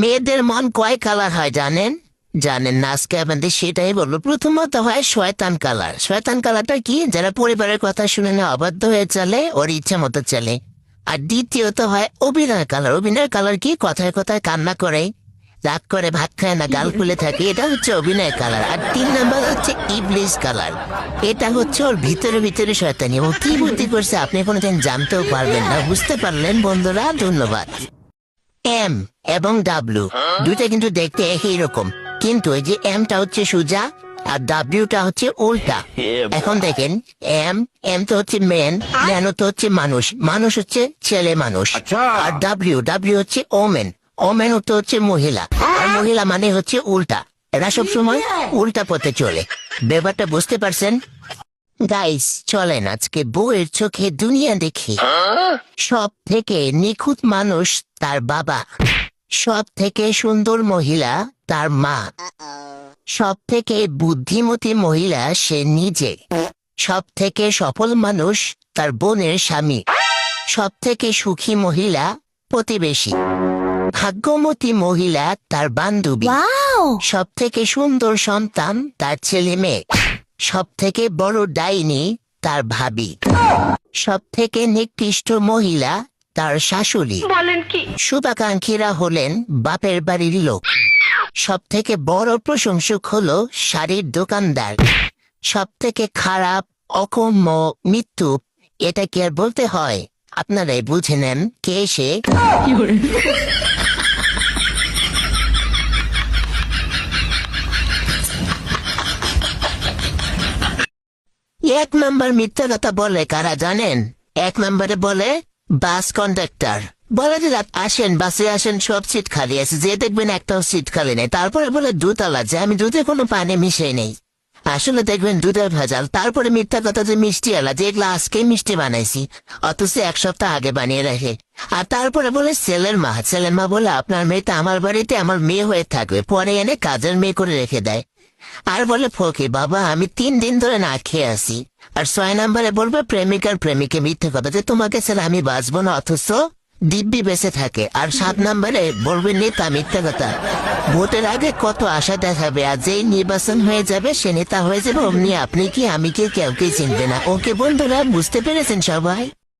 মেয়েদের মন কয় কালার হয় জানেন? জানেন না? আজকে আপনাদের সেটাই বলবো। প্রথমত হয় শয়তান কালার। শয়তান কালারটা কি? যারা পরিবারের কথা শুনে না অবাধ্য হয়ে চলে, ওর ইচ্ছা মতো চলে। আর দ্বিতীয়ত হয় অভিনয় কালার। অভিনয় কালার কি? কথায় কথায় কান্না করে, রাগ করে, ভাত খায় না, গাল ফুলে থাকে, এটা হচ্ছে অভিনয় কালার। আর 3 নাম্বার হচ্ছে ইবলিস কালার। এটা হচ্ছে ওর ভিতরে ভিতরে শয়তানি, এবং কি বুদ্ধি করছে আপনি কোনোদিন জানতেও পারবেন না। বুঝতে পারলেন বন্ধুরা? ধন্যবাদ। এম এবং ডাব্লিউ দুইটা কিন্তু দেখতে একই রকম, কিন্তু এই যে এমটা হচ্ছে সোজা আর ডাব্লিউটা হচ্ছে উল্টা। এখন দেখেন, এম এম তো হচ্ছে মেন, ম্যান তো হচ্ছে মানুষ, মানুষ হচ্ছে ছেলে মানুষ। আর ডাব্লিউ ডাব্লিউ হচ্ছে ওমেন, ওমেন তো হচ্ছে মহিলা, আর মহিলা মানে হচ্ছে উল্টা। এরা সবসময় উল্টা পথে চলে। ব্যাপারটা বুঝতে পারছেন? গাইস, চলেন আজকে বউয়ের চোখে দুনিয়া দেখি। সব থেকে নিখুঁত মানুষ তার বাবা, সব থেকে সুন্দর মহিলা তার মা, সব থেকে বুদ্ধিমতী মহিলা সে নিজে, সব থেকে সফল মানুষ তার বোনের স্বামী, সব থেকে সুখী মহিলা প্রতিবেশী, ভাগ্যমতী মহিলা তার বান্ধবী, সব থেকে সুন্দর সন্তান তার ছেলে মেয়ে, সব থেকে বড় ডাইনি তার ভাবি, সব থেকে নিকৃষ্ট মহিলা তার শাশুড়ি। বলেন কি? শুভাকাঙ্ক্ষীরা হলেন বাপের বাড়ির লোক। সব থেকে বড় প্রশংসক হলো শাড়ির দোকানদার। সব থেকে খারাপ, অকম্য, মৃত্যু, এটা কি আর বলতে হয়? আপনারাই বুঝে নেন কে সে। এক নাম্বার মিথ্যা কথা বলে কারা জানেন? 1 নম্বরে বলে বাস কন্ডাক্টর। বলে যে আসেন, বাসে আসেন, সব সিট খালি আছে, যে দেখবেন একটাও সিট খালি নেই। তারপরে বলে দুধওয়ালা, যে আমি দুধে কোনো পানি মিশাই নেই, আসলে দেখবেন দুধের ভেজাল। তারপরে মিথ্যা কথা যে মিষ্টি আলা, যেগুলো আজকেই মিষ্টি বানাইছি, অথচ 1 সপ্তাহ আগে বানিয়ে রাখে। আর তারপরে বলে ছেলের মা, ছেলের মা বলে আপনার মেয়েটা আমার বাড়িতে আমার মেয়ে হয়ে থাকবে, পরে এনে কাজের মেয়ে করে রেখে দেয়। আর বলে ফকি বাবা আমি 3 দিন ধরে না খেয়ে আসি। আর 6 নম্বরে বলবে প্রেমিকার প্রেমিকে মিথ্যে কথা, যে তোমাকে ছেড়ে আমি বাঁচবো না, অথচ দিব্যি বেঁচে থাকে। আর 7 নম্বরে বলবে নেতা, মিথ্যা কথা। ভোটের আগে কত আশা দেখাবে, আর যেই নির্বাচন হয়ে যাবে সে নেতা হয়ে যাবে, অমনি আপনি কি আমি কি কেউ চিনবে না। ওকে বন্ধুরা, বুঝতে পেরেছেন সবাই?